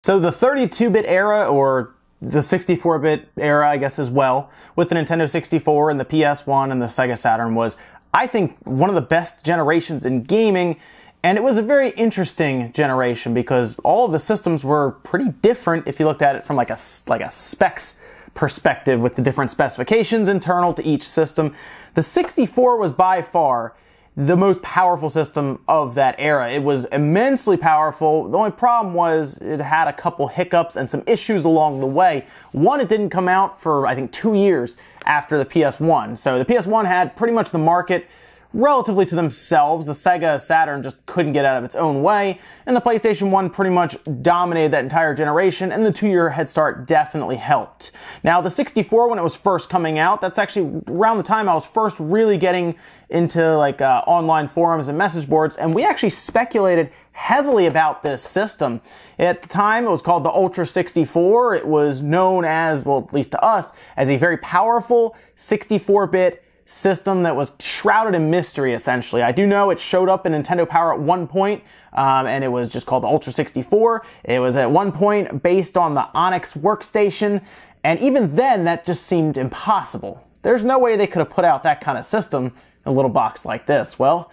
So the 32-bit era, or the 64-bit era, I guess, as well, with the Nintendo 64 and the PS1 and the Sega Saturn was, I think, one of the best generations in gaming. And it was a very interesting generation because all of the systems were pretty different if you looked at it from like a specs perspective, with the different specifications internal to each system. The 64 was by far the most powerful system of that era. It was immensely powerful. The only problem was it had a couple hiccups and some issues along the way. One, it didn't come out for, I think, 2 years after the PS1. So the PS1 had pretty much the market relatively to themselves. The Sega Saturn just couldn't get out of its own way, and the PlayStation 1 pretty much dominated that entire generation, and the 2-year head start definitely helped. Now, the 64, when it was first coming out, that's actually around the time I was first really getting into like online forums and message boards, and we actually speculated heavily about this system. At the time, it was called the Ultra 64. It was known as, well, at least to us, as a very powerful 64-bit system that was shrouded in mystery, essentially. I do know it showed up in Nintendo Power at one point, and it was just called the Ultra 64. It was at one point based on the Onyx workstation, and even then, that just seemed impossible. There's no way they could have put out that kind of system in a little box like this. Well,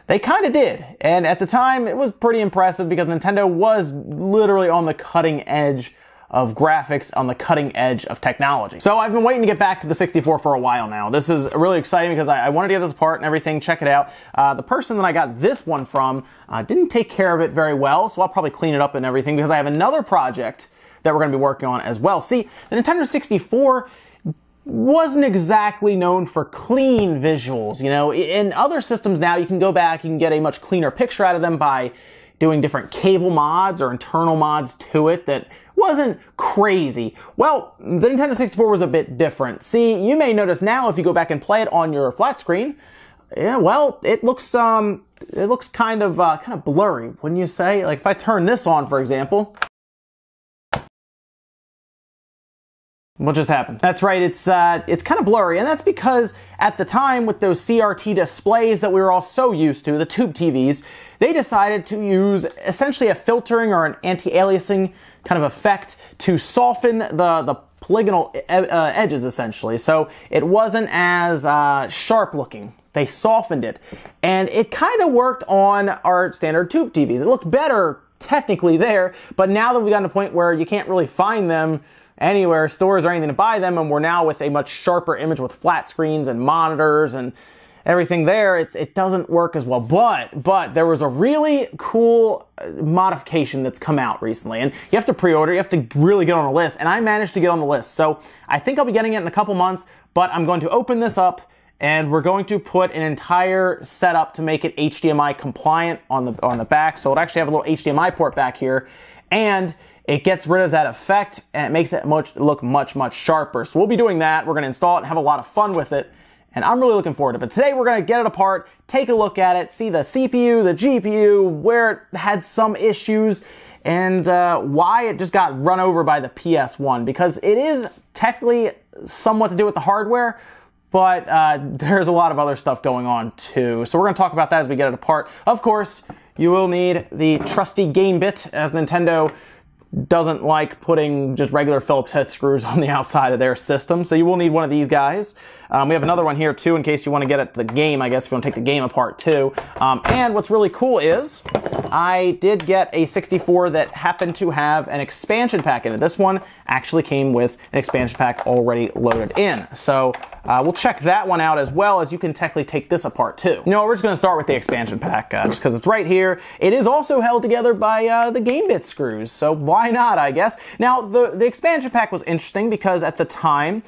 they kind of did, and at the time, it was pretty impressive because Nintendo was literally on the cutting edge of graphics, on the cutting edge of technology. So I've been waiting to get back to the 64 for a while now. This is really exciting because I wanted to get this apart and everything, check it out. The person that I got this one from didn't take care of it very well, so I'll probably clean it up and everything because I have another project that we're going to be working on as well. See, the Nintendo 64 wasn't exactly known for clean visuals. You know, in other systems now, you can go back, you can get a much cleaner picture out of them by doing different cable mods or internal mods to it that wasn't crazy. Well, the Nintendo 64 was a bit different. See, you may notice now if you go back and play it on your flat screen, yeah, well, it looks kind of blurry, wouldn't you say? Like if I turn this on, for example, what just happened? That's right, it's kind of blurry, and that's because at the time with those CRT displays that we were all so used to, the tube TVs, they decided to use essentially a filtering or an anti-aliasing kind of effect to soften the polygonal edges, essentially. So it wasn't as sharp looking. They softened it, and it kind of worked on our standard tube TVs. It looked better technically there, but now that we've gotten to a point where you can't really find them anywhere, stores or anything to buy them, and we're now with a much sharper image with flat screens and monitors and everything there, it doesn't work as well. But there was a really cool modification that's come out recently, and you have to pre-order, you have to really get on a list, and I managed to get on the list. So I think I'll be getting it in a couple months, but I'm going to open this up and we're going to put an entire setup to make it HDMI compliant on the back. So it'll actually have a little HDMI port back here, and it gets rid of that effect and it makes it look much sharper. So we'll be doing that. We're going to install it and have a lot of fun with it. And I'm really looking forward to it. But today we're going to get it apart, take a look at it, see the CPU, the GPU, where it had some issues, and why it just got run over by the PS1. Because it is technically somewhat to do with the hardware, but there's a lot of other stuff going on too. So we're going to talk about that as we get it apart. Of course, you will need the trusty game bit, as Nintendo doesn't like putting just regular Phillips head screws on the outside of their system, so you will need one of these guys. We have another one here too in case you want to get at the game, I guess, if you want to take the game apart too. And what's really cool is I did get a 64 that happened to have an expansion pack in it. This one actually came with an expansion pack already loaded in. So we'll check that one out, as well as you can technically take this apart too. You know, we're just going to start with the expansion pack just because it's right here. It is also held together by the game bit screws, so why not, I guess. Now, the expansion pack was interesting because at the time,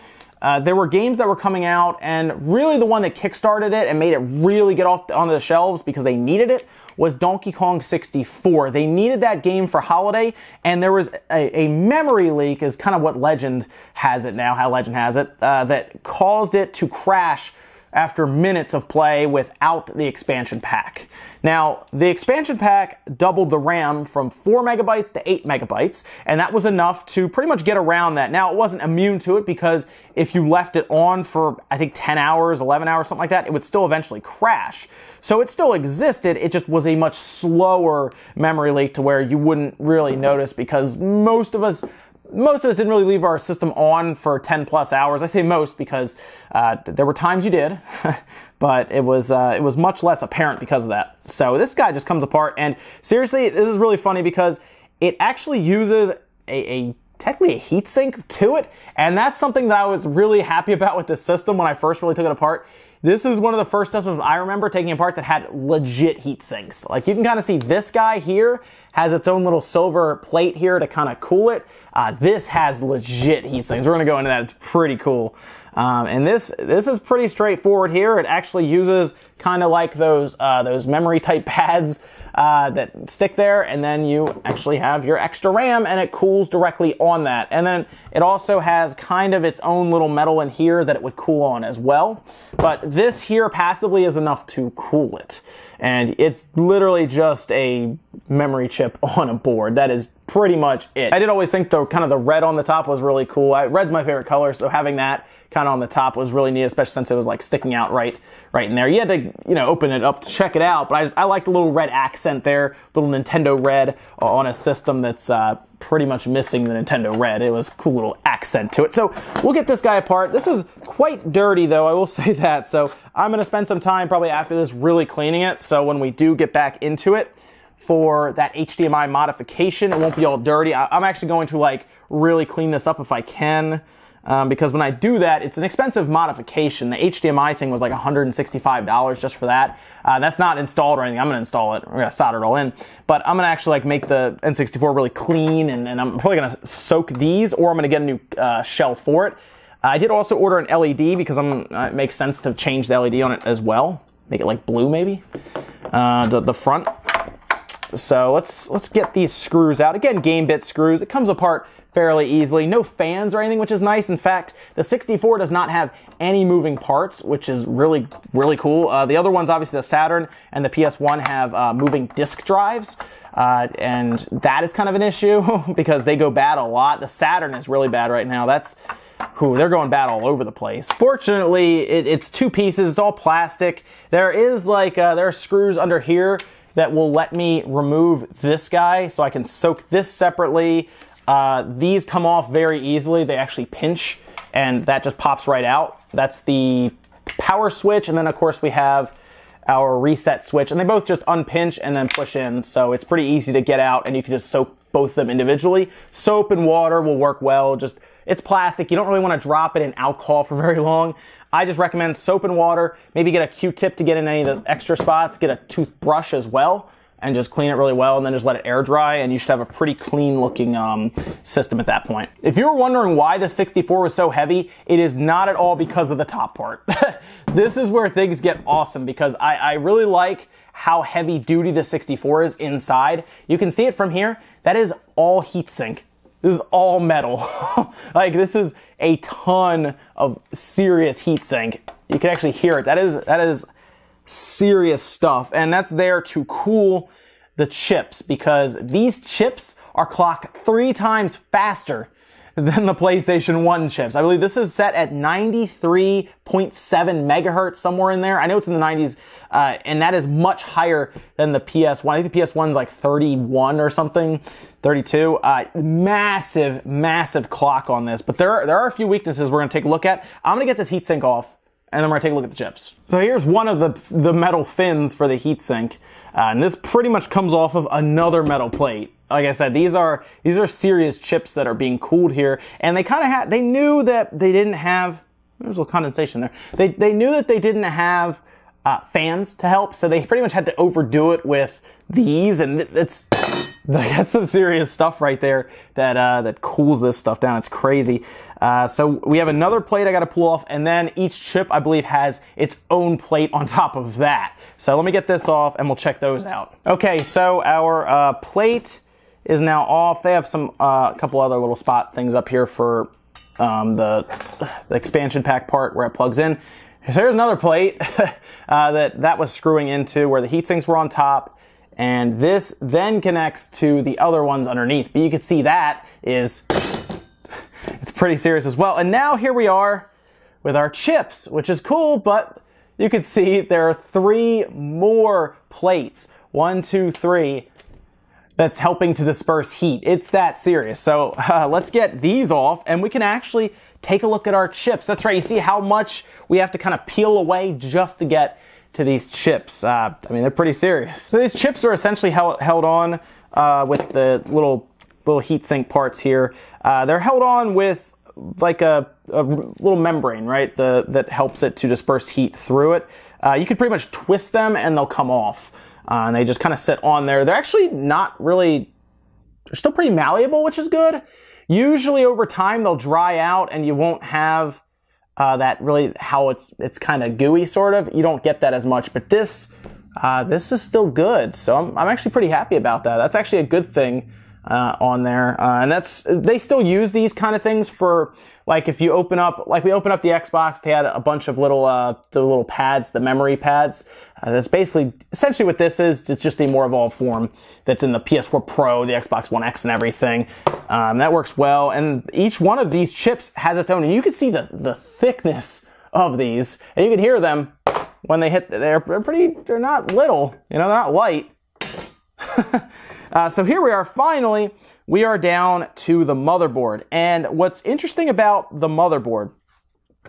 there were games that were coming out, and really the one that kickstarted it and made it really get onto the shelves because they needed it was Donkey Kong 64. They needed that game for holiday, and there was a memory leak, is kind of what Legend has it now, how Legend has it, that caused it to crash after minutes of play without the expansion pack. Now, the expansion pack doubled the RAM from 4 megabytes to 8 megabytes, and that was enough to pretty much get around that. Now, it wasn't immune to it because if you left it on for, I think, 10 hours, 11 hours, something like that, it would still eventually crash. So it still existed, it just was a much slower memory leak to where you wouldn't really notice because most of us didn't really leave our system on for 10 plus hours. I say most because there were times you did, but it was much less apparent because of that. So this guy just comes apart, and seriously, this is really funny because it actually uses technically a heatsink to it, and that's something that I was really happy about with this system when I first really took it apart. This is one of the first systems I remember taking apart that had legit heat sinks. Like, you can kind of see this guy here has its own little silver plate here to kind of cool it. This has legit heat sinks. We're going to go into that. It's pretty cool. And this is pretty straightforward here. It actually uses kind of like those memory type pads that stick there, and then you actually have your extra RAM, and it cools directly on that. And then it also has kind of its own little metal in here that it would cool on as well. But this here passively is enough to cool it. And it's literally just a memory chip on a board. That is pretty much it. I did always think though, kind of the red on the top was really cool. Red's my favorite color, so having that kind of on the top was really neat, especially since it was like sticking out right in there. You had to, open it up to check it out, but I like the little red accent there, little Nintendo red on a system that's pretty much missing the Nintendo red. It was a cool little accent to it. So we'll get this guy apart. This is quite dirty though, I will say that. So I'm gonna spend some time probably after this really cleaning it. So when we do get back into it for that HDMI modification, it won't be all dirty. I'm actually going to like really clean this up if I can. Because when I do that, it's an expensive modification. The HDMI thing was like $165 just for that. That's not installed or anything. I'm going to install it. We're going to solder it all in. But I'm going to actually like make the N64 really clean, and I'm probably going to soak these, or I'm going to get a new shell for it. I did also order an LED because it makes sense to change the LED on it as well. Make it like blue maybe, the front. So let's get these screws out. Again, game bit screws. It comes apart fairly easily. No fans or anything, which is nice. In fact, the 64 does not have any moving parts, which is really, really cool. The other ones, obviously the Saturn and the PS1 have moving disk drives. And that is kind of an issue because they go bad a lot. The Saturn is really bad right now. They're going bad all over the place. Fortunately, it's two pieces. It's all plastic. There is like, there are screws under here that will let me remove this guy so I can soak this separately. These come off very easily. They actually pinch, and that just pops right out. That's the power switch, and then of course we have our reset switch, and they both just unpinch and then push in, so it's pretty easy to get out, and you can just soak both of them individually. Soap and water will work well. It's plastic. You don't really want to drop it in alcohol for very long. I just recommend soap and water. Maybe get a Q-tip to get in any of the extra spots. Get a toothbrush as well, and just clean it really well, and then just let it air dry, and you should have a pretty clean looking system at that point. If you were wondering why the 64 was so heavy, it is not at all because of the top part. This is where things get awesome, because I really like how heavy duty the 64 is inside. You can see it from here. That is all heatsink. This is all metal. Like, this is a ton of serious heatsink. You can actually hear it. That is serious stuff, and that's there to cool the chips, because these chips are clocked 3 times faster than the PlayStation 1 chips. I believe this is set at 93.7 megahertz, somewhere in there. I know it's in the 90s, and that is much higher than the PS1. I think the PS1 is like 31 or something, 32. Massive, massive clock on this, but there are a few weaknesses we're going to take a look at. I'm going to get this heatsink off, and then we're going to take a look at the chips. So here's one of the metal fins for the heatsink, and this pretty much comes off of another metal plate. Like I said, these are serious chips that are being cooled here, and they knew that they didn't have, there's a little condensation there. They knew that they didn't have fans to help, so they pretty much had to overdo it with these, and that's some serious stuff right there that cools this stuff down. It's crazy. So we have another plate I got to pull off, and then each chip, I believe, has its own plate on top of that. So let me get this off, and we'll check those out. Okay, so our plate is now off. They have some a couple other little spot things up here for the expansion pack part where it plugs in. So here's another plate that was screwing into where the heat sinks were on top, and this then connects to the other ones underneath. But you can see that is, it's pretty serious as well. And now here we are with our chips, which is cool, but you can see there are 3 more plates. 1, 2, 3. That's helping to disperse heat. It's that serious. So let's get these off and we can actually take a look at our chips. That's right. You see how much we have to kind of peel away just to get to these chips. I mean, they're pretty serious. So these chips are essentially held on with the little heatsink parts here. They're held on with like a little membrane, right? That helps it to disperse heat through it. You can pretty much twist them and they'll come off. And they just kind of sit on there. They're actually not really, they're still pretty malleable, which is good. Usually over time they'll dry out and you won't have that really how it's kind of gooey sort of. You don't get that as much, but this is still good. So I'm actually pretty happy about that. That's actually a good thing on there. And they still use these kind of things for, like, if you open up, like we open up the Xbox, they had a bunch of the little pads, the memory pads. That's basically, essentially what this is. It's just a more evolved form that's in the PS4 Pro, the Xbox One X and everything. That works well. And each one of these chips has its own, and you can see the thickness of these, and you can hear them when they hit, they're not little, you know, they're not light. So here we are, finally, we are down to the motherboard. And what's interesting about the motherboard,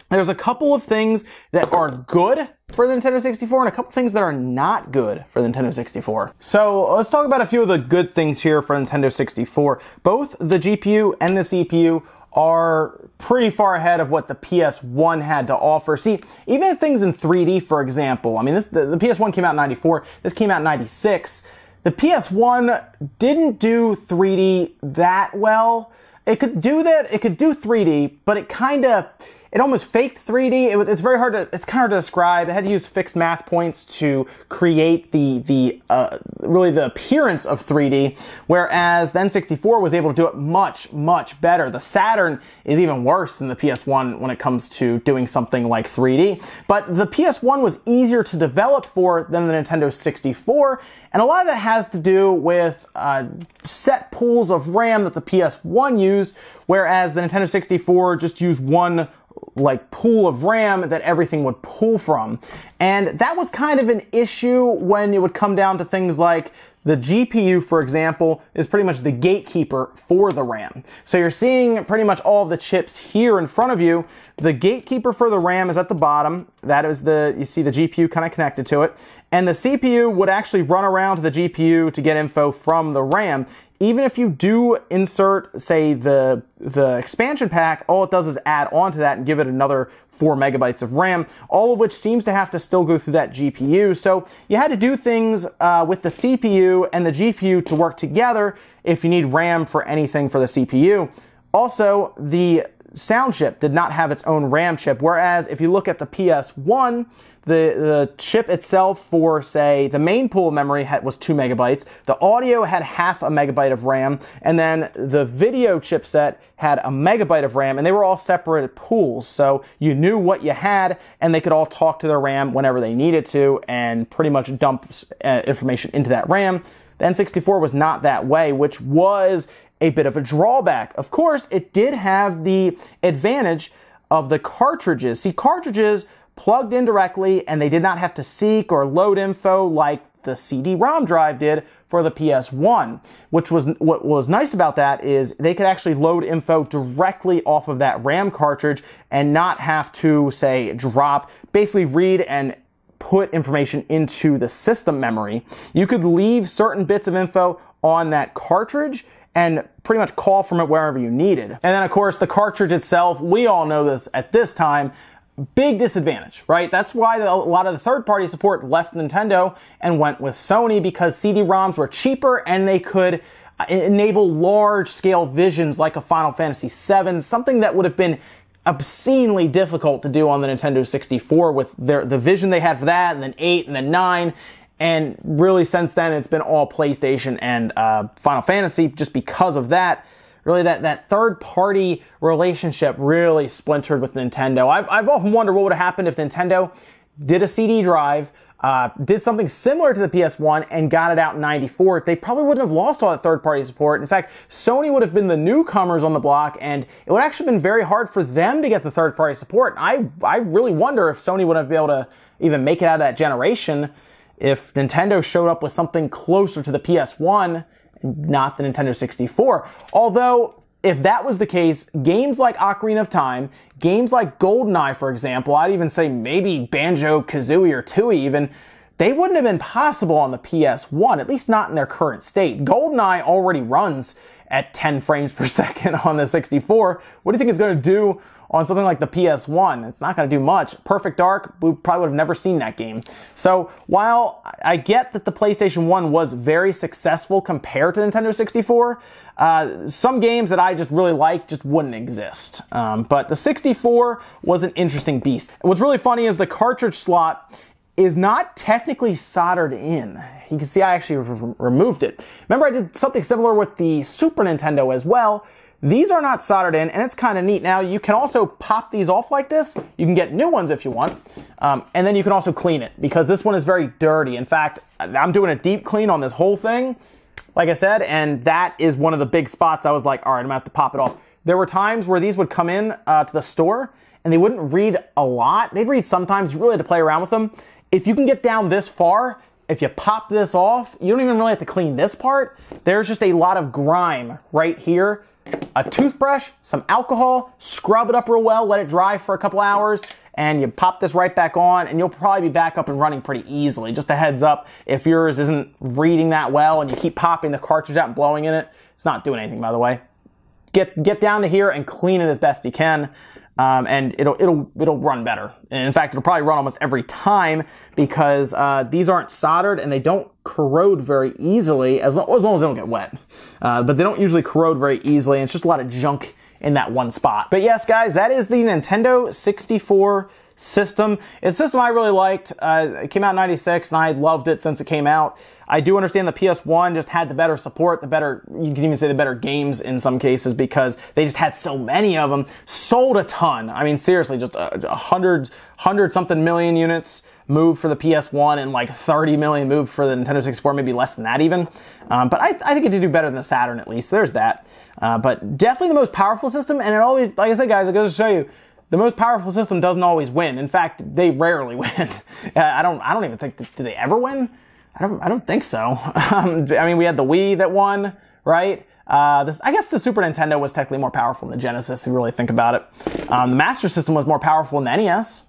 there's a couple of things that are good for the Nintendo 64 and a couple things that are not good for the Nintendo 64. So let's talk about a few of the good things here for Nintendo 64. Both the GPU and the CPU are pretty far ahead of what the PS1 had to offer. See, even things in 3D, for example, I mean, the PS1 came out in 94, this came out in 96. The PS1 didn't do 3D that well. It could do that, it could do 3D, but it almost faked 3D. It's very hard to, it's kind of hard to describe. It had to use fixed math points to create really the appearance of 3D, whereas the N64 was able to do it much, much better. The Saturn is even worse than the PS1 when it comes to doing something like 3D, but the PS1 was easier to develop for than the Nintendo 64, and a lot of that has to do with set pools of RAM that the PS1 used, whereas the Nintendo 64 just used one pool of RAM that everything would pull from. And that was kind of an issue when it would come down to things like the GPU, for example, is pretty much the gatekeeper for the RAM. So you're seeing pretty much all of the chips here in front of you. The gatekeeper for the RAM is at the bottom. That is you see the GPU kind of connected to it. And the CPU would actually run around to the GPU to get info from the RAM. Even if you do insert, say, the expansion pack, all it does is add on to that and give it another 4 megabytes of RAM, all of which seems to have to still go through that GPU. So you had to do things with the CPU and the GPU to work together if you need RAM for anything for the CPU. Also, the sound chip did not have its own RAM chip, whereas if you look at the PS1, the chip itself for, say, the main pool of memory was 2 megabytes, the audio had half a megabyte of RAM, and then the video chipset had a megabyte of RAM, and they were all separate pools, so you knew what you had, and they could all talk to their RAM whenever they needed to, and pretty much dump information into that RAM. The N64 was not that way, which was a bit of a drawback. Of course, it did have the advantage of the cartridges. See, cartridges plugged in directly, and they did not have to seek or load info like the CD-ROM drive did for the PS1, which was, what was nice about that is they could actually load info directly off of that RAM cartridge and not have to, say, basically read and put information into the system memory. You could leave certain bits of info on that cartridge and pretty much call from it wherever you needed. And then, of course, the cartridge itself, we all know this at this time, big disadvantage, right? That's why a lot of the third-party support left Nintendo and went with Sony, because CD-ROMs were cheaper and they could enable large-scale visions like a Final Fantasy VII, something that would have been obscenely difficult to do on the Nintendo 64 with the vision they had for that, and then 8, and then 9, and really since then it's been all PlayStation and Final Fantasy just because of that. really that third-party relationship really splintered with Nintendo. I've often wondered what would have happened if Nintendo did a CD drive, did something similar to the PS1 and got it out in '94. They probably wouldn't have lost all that third-party support. In fact, Sony would have been the newcomers on the block, and it would actually have been very hard for them to get the third-party support. I really wonder if Sony would have been able to even make it out of that generation if Nintendo showed up with something closer to the PS1 and not the Nintendo 64. Although, if that was the case, games like Ocarina of Time, games like GoldenEye, for example, I'd even say maybe Banjo-Kazooie or Tooie even, they wouldn't have been possible on the PS1, at least not in their current state. GoldenEye already runs at 10 frames per second on the 64. What do you think it's going to do on something like the PS1? It's not going to do much. Perfect Dark, we probably would have never seen that game. So while I get that the PlayStation 1 was very successful compared to the Nintendo 64, some games that I just really liked just wouldn't exist. But the 64 was an interesting beast. And what's really funny is the cartridge slot is not technically soldered in. You can see I actually removed it. Remember, I did something similar with the Super Nintendo as well. These are not soldered in, and it's kind of neat. Now, you can also pop these off like this. You can get new ones if you want. And then you can also clean it, because this one is very dirty. In fact, I'm doing a deep clean on this whole thing, like I said, and that is one of the big spots I was like, all right, I'm going to have to pop it off. There were times where these would come in to the store, and they wouldn't read a lot. They'd read sometimes. You really had to play around with them. If you can get down this far, if you pop this off, you don't even really have to clean this part. There's just a lot of grime right here. A toothbrush, some alcohol, scrub it up real well, let it dry for a couple hours, and you pop this right back on, and you'll probably be back up and running pretty easily. Just a heads up, if yours isn't reading that well and you keep popping the cartridge out and blowing in it, it's not doing anything, by the way. Get down to here and clean it as best you can. And it'll run better. And in fact, it'll probably run almost every time, because these aren't soldered and they don't corrode very easily, as long as they don't get wet. But they don't usually corrode very easily, and it's just a lot of junk in that one spot. But yes, guys, that is the Nintendo 64 system. It's a system I really liked. It came out in '96, and I loved it since it came out. I do understand the PS1 just had the better support, you can even say the better games in some cases, because they just had so many of them. Sold a ton. I mean, seriously, just 100 something million units moved for the PS1 and like 30 million moved for the Nintendo 64, maybe less than that even. But I think it did do better than the Saturn, at least. There's that. But definitely the most powerful system, and it always, like I said, guys, it goes to show you, the most powerful system doesn't always win. In fact, they rarely win. I don't even think, do they ever win? I don't think so. I mean, we had the Wii that won, right? I guess the Super Nintendo was technically more powerful than the Genesis, if you really think about it. The Master System was more powerful than the NES.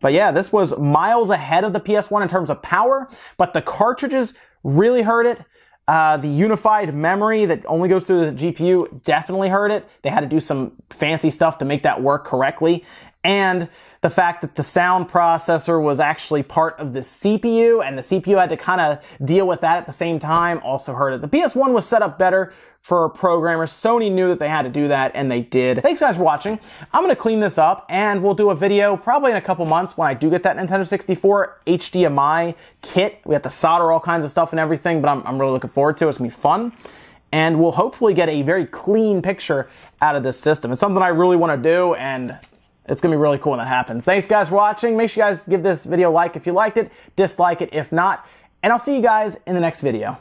But yeah, this was miles ahead of the PS1 in terms of power, but the cartridges really hurt it. The unified memory that only goes through the GPU definitely hurt it. They had to do some fancy stuff to make that work correctly. And the fact that the sound processor was actually part of the CPU, and the CPU had to kind of deal with that at the same time, also hurt it. The PS1 was set up better for programmers. Sony knew that they had to do that, and they did. Thanks guys for watching. I'm going to clean this up, and we'll do a video probably in a couple months when I do get that Nintendo 64 HDMI kit. We have to solder all kinds of stuff and everything, but I'm really looking forward to it. It's going to be fun. And we'll hopefully get a very clean picture out of this system. It's something I really want to do, and it's going to be really cool when that happens. Thanks guys for watching. Make sure you guys give this video a like if you liked it, dislike it if not, and I'll see you guys in the next video.